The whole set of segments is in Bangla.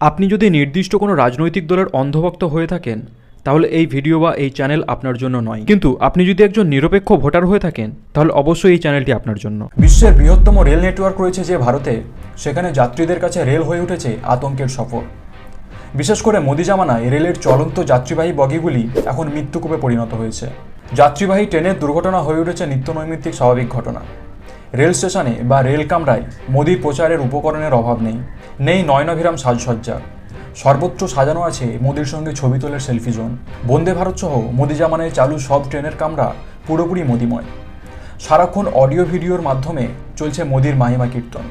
আপনি যদি নির্দিষ্ট কোনো রাজনৈতিক দলের অন্ধভক্ত হয়ে থাকেন তাহলে এই ভিডিও বা এই চ্যানেল আপনার জন্য নয়, কিন্তু আপনি যদি একজন নিরপেক্ষ ভোটার হয়ে থাকেন তাহলে অবশ্যই এই চ্যানেলটি আপনার জন্য। বিশ্বের বৃহত্তম রেল নেটওয়ার্ক রয়েছে যে ভারতে, সেখানে যাত্রীদের কাছে রেল হয়ে উঠেছে আতঙ্কের সফর। বিশেষ করে মোদি জামানায় রেলের চলন্ত যাত্রীবাহী বগিগুলি এখন মৃত্যুকূপে পরিণত হয়েছে। যাত্রীবাহী ট্রেনের দুর্ঘটনা হয়ে উঠেছে নিত্যনৈমিত্তিক স্বাভাবিক ঘটনা। রেল স্টেশনে বা রেল কামরায় মোদির প্রচারের উপকরণের অভাব নেই, নেই নয়নাভিরাম সাজসজ্জা। সর্বত্র সাজানো আছে মোদির সঙ্গে ছবি তোলার সেলফি জোন। বন্দে ভারত সহ মোদি জামানায় চালু সব ট্রেনের কামরা পুরোপুরি মোদিময়। সারাক্ষণ অডিও ভিডিওর মাধ্যমে চলছে মোদির মাহিমা কীর্তন।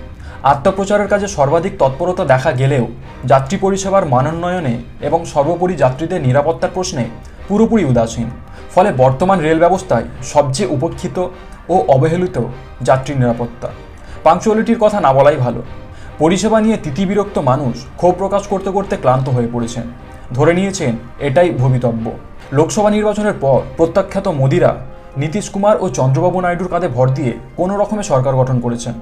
আত্মপ্রচারের কাজে সর্বাধিক তৎপরতা দেখা গেলেও যাত্রী পরিষেবার মানোন্নয়নে এবং সর্বোপরি যাত্রীদের নিরাপত্তার প্রশ্নে পুরোপুরি উদাসীন। ফলে বর্তমান রেল ব্যবস্থায় সবচেয়ে উপেক্ষিত ও অবহেলিত যাত্রী নিরাপত্তা। পাংচুয়ালিটির কথা না বলাই ভালো। পরিষেবা নিয়ে তিতিবিরক্ত মানুষ ক্ষোভ প্রকাশ করতে করতে ক্লান্ত হয়ে পড়েছেন। ধরে নিয়েছেন এটাই ভবিতব্য। লোকসভা নির্বাচনের পর প্রত্যাখ্যাত মোদিরা নীতিশ কুমার ও চন্দ্রবাবু নাইডুর কাঁধে ভর দিয়ে কোনো রকমে সরকার গঠন করেছেন।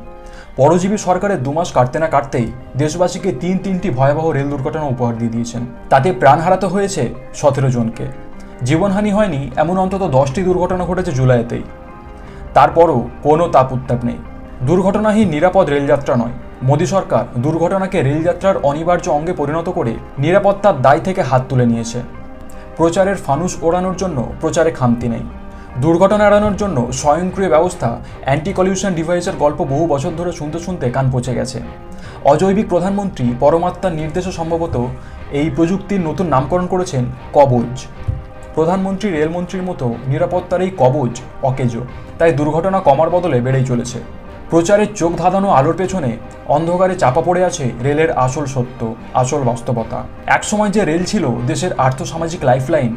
পরজীবী সরকারের 2 মাস কাটতে না কাটতেই দেশবাসীকে তিনটি ভয়াবহ রেল দুর্ঘটনা উপহার দিয়ে দিয়েছেন। তাতে প্রাণ হারাতে হয়েছে 17 জনকে। জীবনহানি হয়নি এমন অন্তত 10টি দুর্ঘটনা ঘটেছে জুলাইতেই। তারপরও কোনো তাপ উত্তাপ নেই। দুর্ঘটনাহীন নিরাপদ রেলযাত্রা নয়, মোদি সরকার দুর্ঘটনাকে রেলযাত্রার অনিবার্য অঙ্গে পরিণত করে নিরাপত্তার দায় থেকে হাত তুলে নিয়েছে। প্রচারের ফানুস ওড়ানোর জন্য প্রচারে খামতি নেই। দুর্ঘটনা এড়ানোর জন্য স্বয়ংক্রিয় ব্যবস্থা, অ্যান্টি কলিউশন ডিভাইসের গল্প বহু বছর ধরে শুনতে শুনতে কান পচে গেছে। অজৈবিক প্রধানমন্ত্রী পরমাত্মার নির্দেশে সম্ভবত এই প্রযুক্তির নতুন নামকরণ করেছেন কবচ। প্রধানমন্ত্রী রেলমন্ত্রীর মতো নিরাপত্তার এই কবচ অকেজো, তাই দুর্ঘটনা কমার বদলে বেড়েই চলেছে। প্রচারের চোখ ধাঁধানো আলোর পেছনে অন্ধকারে চাপা পড়ে আছে রেলের আসল সত্য, আসল বাস্তবতা। একসময় যে রেল ছিল দেশের আর্থসামাজিক লাইফলাইন,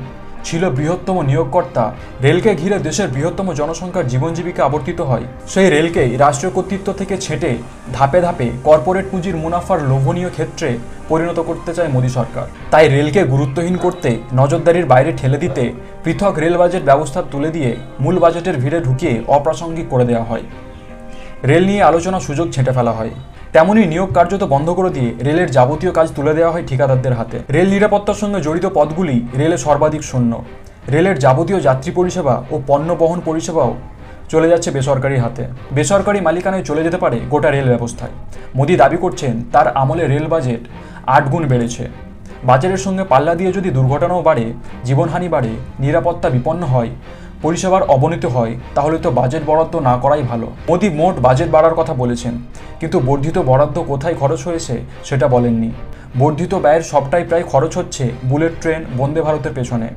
ছিল বৃহত্তম নিয়োগকর্তা, রেলকে ঘিরে দেশের বৃহত্তম জনসংখ্যার জীবন জীবিকা আবর্তিত হয়, সেই রেলকেই রাষ্ট্রীয় কর্তৃত্ব থেকে ছেঁটে ধাপে ধাপে কর্পোরেট পুঁজির মুনাফার লোভনীয় ক্ষেত্রে পরিণত করতে চায় মোদি সরকার। তাই রেলকে গুরুত্বহীন করতে, নজরদারির বাইরে ঠেলে দিতে পৃথক রেল বাজেট ব্যবস্থা তুলে দিয়ে মূল বাজেটের ভিড়ে ঢুকিয়ে অপ্রাসঙ্গিক করে দেওয়া হয়। রেল নিয়ে আলোচনার সুযোগ ছেঁটে ফেলা হয়। তেমনই নিয়োগ কার্যত বন্ধ করে দিয়ে রেলের যাবতীয় কাজ তুলে দেওয়া হয় ঠিকাদারদের হাতে। রেল নিরাপত্তার সঙ্গে জড়িত পদগুলি রেলে সর্বাধিক শূন্য। রেলের যাবতীয় যাত্রী পরিষেবা ও পণ্য বহন পরিষেবাও চলে যাচ্ছে বেসরকারি হাতে। বেসরকারি মালিকানায় চলে যেতে পারে গোটা রেল ব্যবস্থায়। মোদি দাবি করছেন তার আমলে রেল বাজেট 8 গুণ বেড়েছে। বাজেটের সঙ্গে পাল্লা দিয়ে যদি দুর্ঘটনাও বাড়ে, জীবনহানি বাড়ে, নিরাপত্তা বিপন্ন হয়, পরিষেবার অবনতি হয়, তাহলে তো বাজেট বরাদ্দ না করাই ভালো। মোদি মোট বাজেট বাড়ার কথা বলেছেন, কিন্তু বর্ধিত বরাদ্দ কোথায় খরচ হয়েছে সেটা বলেননি। বর্ধিত ব্যয়ের সবটাই প্রায় খরচ হচ্ছে বুলেট ট্রেন, বন্দে ভারতের পেছনে।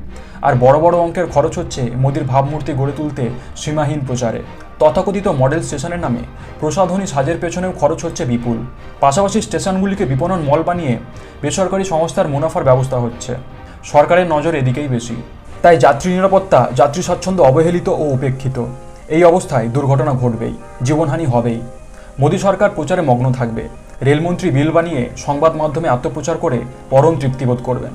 আর বড় বড় অঙ্কের খরচ হচ্ছে মোদির ভাবমূর্তি গড়ে তুলতে সীমাহীন প্রচারে। তথাকথিত মডেল স্টেশনের নামে প্রসাধনী সাজের পেছনেও খরচ হচ্ছে বিপুল। পাশাপাশি স্টেশনগুলিকে বিপণন মল বানিয়ে বেসরকারি সংস্থার মুনাফার ব্যবস্থা হচ্ছে। সরকারের নজর এদিকেই বেশি। তাই যাত্রী নিরাপত্তা, যাত্রী স্বাচ্ছন্দ্য অবহেলিত ও উপেক্ষিত। এই অবস্থায় দুর্ঘটনা ঘটবেই, জীবনহানি হবেই। মোদি সরকার প্রচারে মগ্ন থাকবে। রেলমন্ত্রী বিল বানিয়ে সংবাদ মাধ্যমে আত্মপ্রচার করে পরম তৃপ্তিবোধ করবেন।